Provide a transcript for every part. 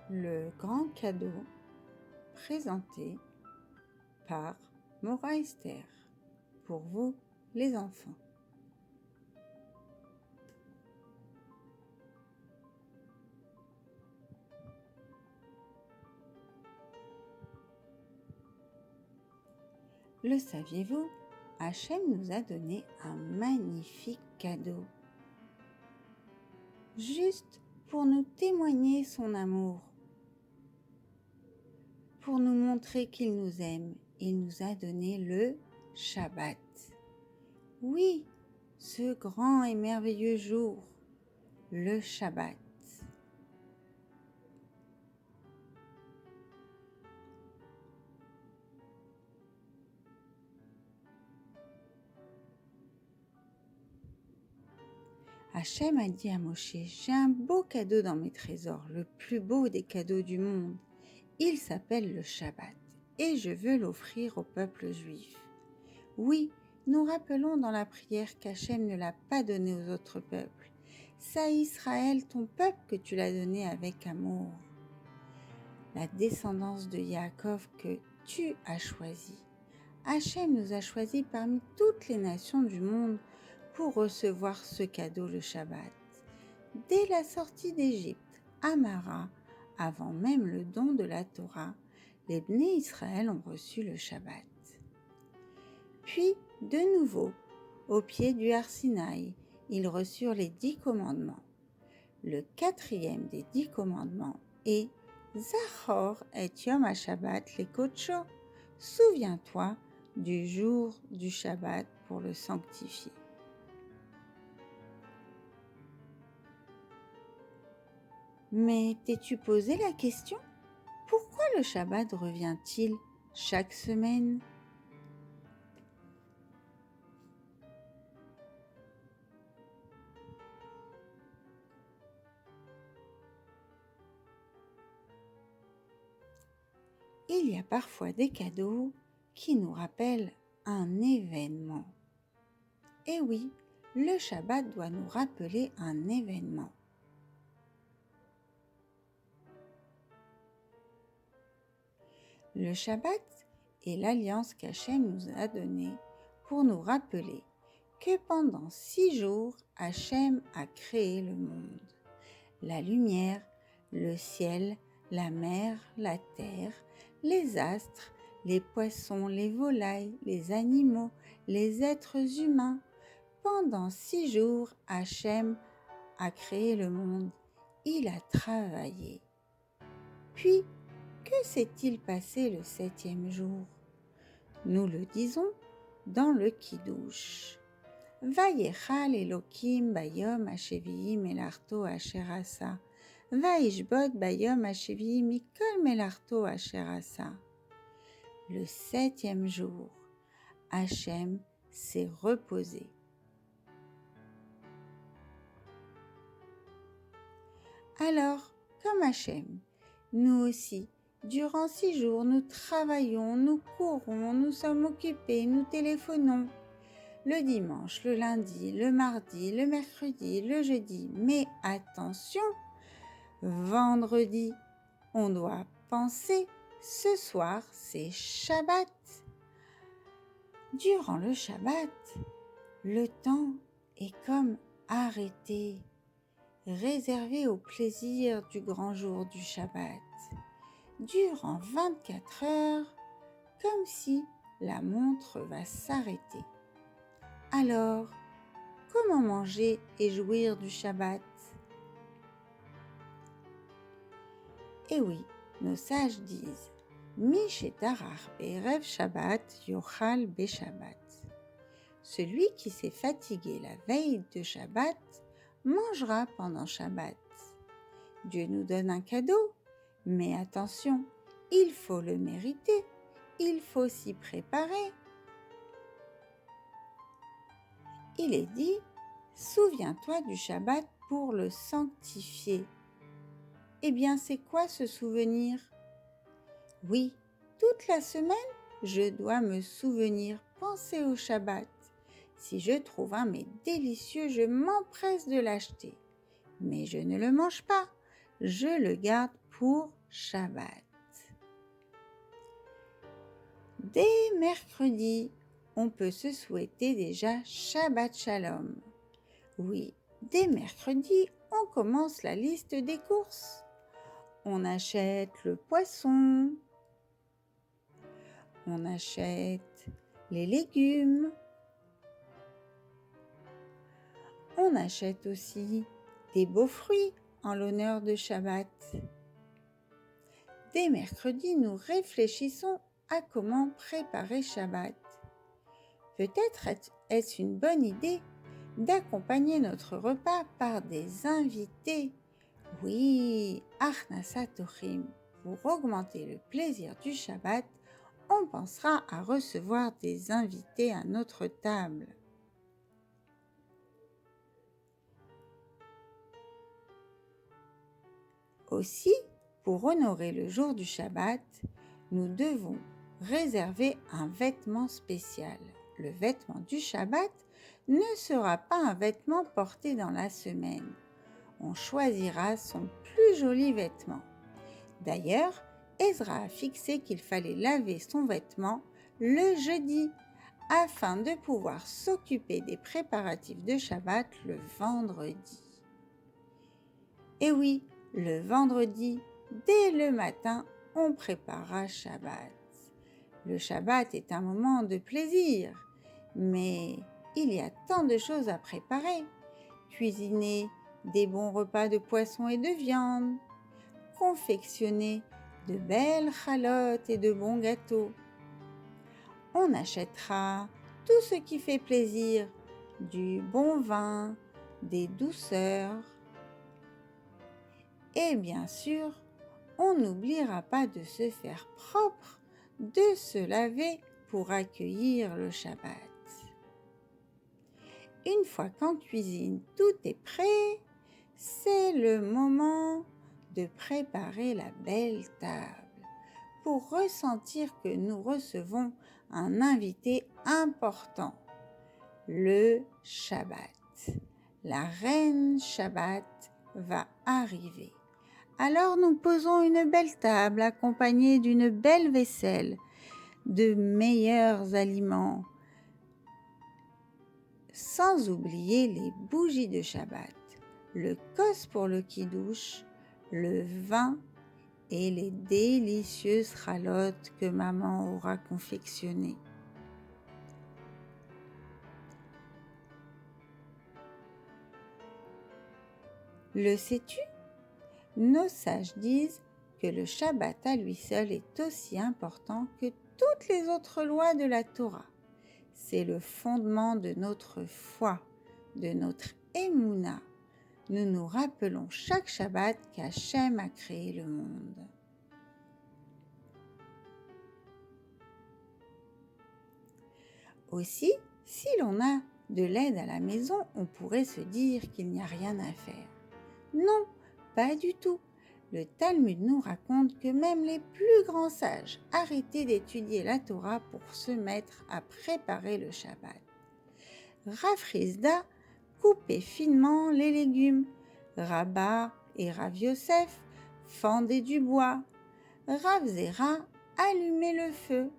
Le grand cadeau présenté par Maura Esther pour vous les enfants. Le saviez-vous? Hachem nous a donné un magnifique cadeau. Juste pour nous témoigner son amour. Pour nous montrer qu'il nous aime, il nous a donné le Shabbat. Oui, ce grand et merveilleux jour, le Shabbat. Hachem a dit à Moshe, j'ai un beau cadeau dans mes trésors, le plus beau des cadeaux du monde. Il s'appelle le Shabbat et je veux l'offrir au peuple juif. Oui, nous rappelons dans la prière qu'Hachem ne l'a pas donné aux autres peuples. C'est à Israël, ton peuple, que tu l'as donné avec amour. La descendance de Yaakov que tu as choisie. Hachem nous a choisis parmi toutes les nations du monde pour recevoir ce cadeau, le Shabbat. Dès la sortie d'Égypte, à Mara, avant même le don de la Torah, les Bnei Israël ont reçu le Shabbat. Puis, de nouveau, au pied du Har Sinaï, ils reçurent les 10 commandements. Le 4e des 10 commandements est Zachor et Yom HaShabbat lekodsho. Souviens-toi du jour du Shabbat pour le sanctifier. Mais t'es-tu posé la question? Pourquoi le Shabbat revient-il chaque semaine? Il y a parfois des cadeaux qui nous rappellent un événement. Et oui, le Shabbat doit nous rappeler un événement. Le Shabbat est l'alliance qu'Hachem nous a donnée pour nous rappeler que pendant 6 jours, Hachem a créé le monde. La lumière, le ciel, la mer, la terre, les astres, les poissons, les volailles, les animaux, les êtres humains. Pendant 6 jours, Hachem a créé le monde. Il a travaillé. Puis, que s'est-il passé le 7e jour? Nous le disons dans le Kiddush. Vayechal Elokim bayom hashevi'i melarto asher asa. Vaishbot bayom hashevi'i mikol melarto asher asa. Le 7e jour, Hachem s'est reposé. Alors, comme Hachem, nous aussi, durant 6 jours, nous travaillons, nous courons, nous sommes occupés, nous téléphonons. Le dimanche, le lundi, le mardi, le mercredi, le jeudi. Mais attention, vendredi, on doit penser, ce soir, c'est Shabbat. Durant le Shabbat, le temps est comme arrêté, réservé au plaisir du grand jour du Shabbat. Durant 24 heures, comme si la montre va s'arrêter. Alors, comment manger et jouir du Shabbat? Eh oui, nos sages disent Mi shetarach be'erev Shabbat yochal be'Shabbat. Celui qui s'est fatigué la veille de Shabbat mangera pendant Shabbat. Dieu nous donne un cadeau, mais attention, il faut le mériter, il faut s'y préparer. Il est dit, souviens-toi du Shabbat pour le sanctifier. Eh bien, c'est quoi ce souvenir? Oui, toute la semaine, je dois me souvenir, penser au Shabbat. Si je trouve un mets délicieux, je m'empresse de l'acheter. Mais je ne le mange pas, je le garde pour Shabbat. Dès mercredi, on peut se souhaiter déjà Shabbat Shalom. Oui, dès mercredi, on commence la liste des courses. On achète le poisson, on achète les légumes, on achète aussi des beaux fruits en l'honneur de Shabbat. Dès mercredi, nous réfléchissons à comment préparer Shabbat. Peut-être est-ce une bonne idée d'accompagner notre repas par des invités. Oui, Achnasat Ochim. Pour augmenter le plaisir du Shabbat, on pensera à recevoir des invités à notre table. Aussi, pour honorer le jour du Shabbat, nous devons réserver un vêtement spécial. Le vêtement du Shabbat ne sera pas un vêtement porté dans la semaine. On choisira son plus joli vêtement. D'ailleurs, Ezra a fixé qu'il fallait laver son vêtement le jeudi afin de pouvoir s'occuper des préparatifs de Shabbat le vendredi. Et oui, le vendredi, dès le matin, on préparera Shabbat. Le Shabbat est un moment de plaisir, mais il y a tant de choses à préparer. Cuisiner des bons repas de poisson et de viande, confectionner de belles chalotes et de bons gâteaux. On achètera tout ce qui fait plaisir, du bon vin, des douceurs. Et bien sûr, on n'oubliera pas de se faire propre, de se laver pour accueillir le Shabbat. Une fois qu'en cuisine tout est prêt, c'est le moment de préparer la belle table pour ressentir que nous recevons un invité important, le Shabbat. La reine Shabbat va arriver. Alors nous posons une belle table accompagnée d'une belle vaisselle, de meilleurs aliments, sans oublier les bougies de Shabbat, le kos pour le kiddush, le vin et les délicieuses chalotes que maman aura confectionnées. Le sais-tu ? Nos sages disent que le Shabbat à lui seul est aussi important que toutes les autres lois de la Torah. C'est le fondement de notre foi, de notre Emouna. Nous nous rappelons chaque Shabbat qu'Hachem a créé le monde. Aussi, si l'on a de l'aide à la maison, on pourrait se dire qu'il n'y a rien à faire. Non, pas du tout. Le Talmud nous raconte que même les plus grands sages arrêtaient d'étudier la Torah pour se mettre à préparer le Shabbat. Rav Hizda coupait finement les légumes. Rabba et Rav Yosef fendaient du bois. Rav Zera allumait le feu.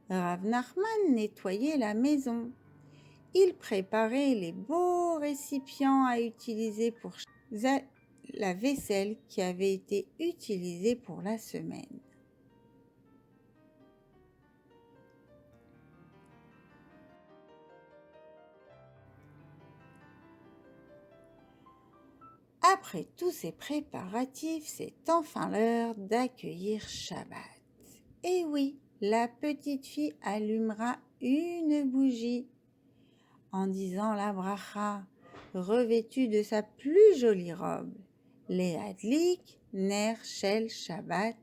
Rav Nachman nettoyait la maison. Il préparait les beaux récipients à utiliser pour la vaisselle qui avait été utilisée pour la semaine. Après tous ces préparatifs, c'est enfin l'heure d'accueillir Shabbat. Et oui, la petite fille allumera une bougie en disant la bracha, revêtue de sa plus jolie robe. Le'adlik ner shel Shabbat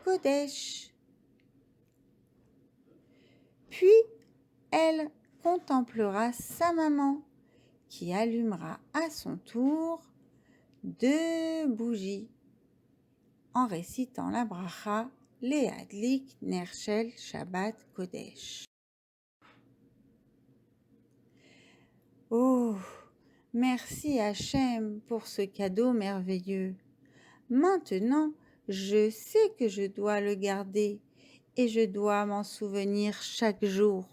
Kodesh. Puis, elle contemplera sa maman qui allumera à son tour 2 bougies en récitant la bracha Le'adlik ner shel Shabbat Kodesh. Oh, merci Hachem pour ce cadeau merveilleux. Maintenant, Je sais que je dois le garder et je dois m'en souvenir chaque jour.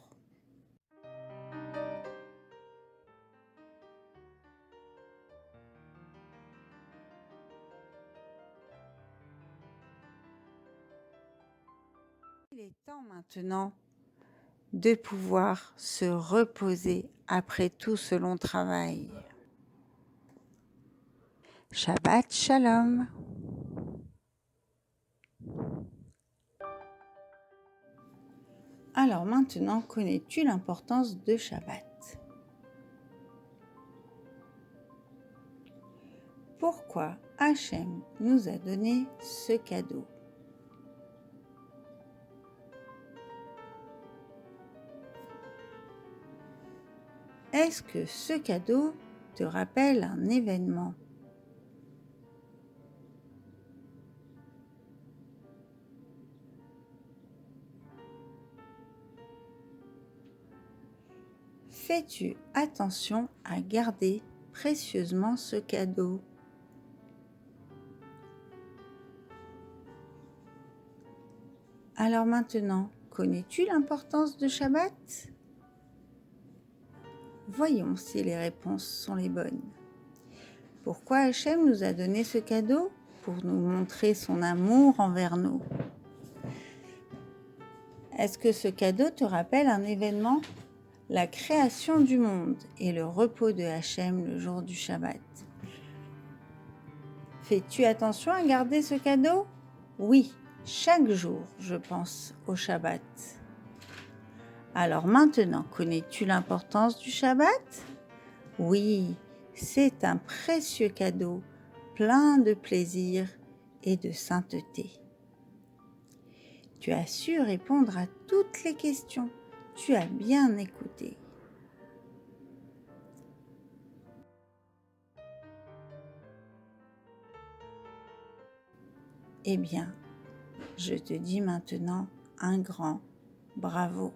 Il est temps maintenant de pouvoir se reposer après tout ce long travail. Shabbat Shalom. Alors maintenant, connais-tu l'importance de Shabbat? Pourquoi Hachem nous a donné ce cadeau? Est-ce que ce cadeau te rappelle un événement? Fais-tu attention à garder précieusement ce cadeau? Alors maintenant, connais-tu l'importance de Shabbat? Voyons si les réponses sont les bonnes. Pourquoi Hachem nous a donné ce cadeau? Pour nous montrer son amour envers nous. Est-ce que ce cadeau te rappelle un événement? La création du monde et le repos de Hachem le jour du Shabbat. Fais-tu attention à garder ce cadeau? Oui, chaque jour je pense au Shabbat. Alors maintenant, connais-tu l'importance du Shabbat? Oui, c'est un précieux cadeau, plein de plaisir et de sainteté. Tu as su répondre à toutes les questions. Tu as bien écouté. Eh bien, je te dis maintenant un grand bravo.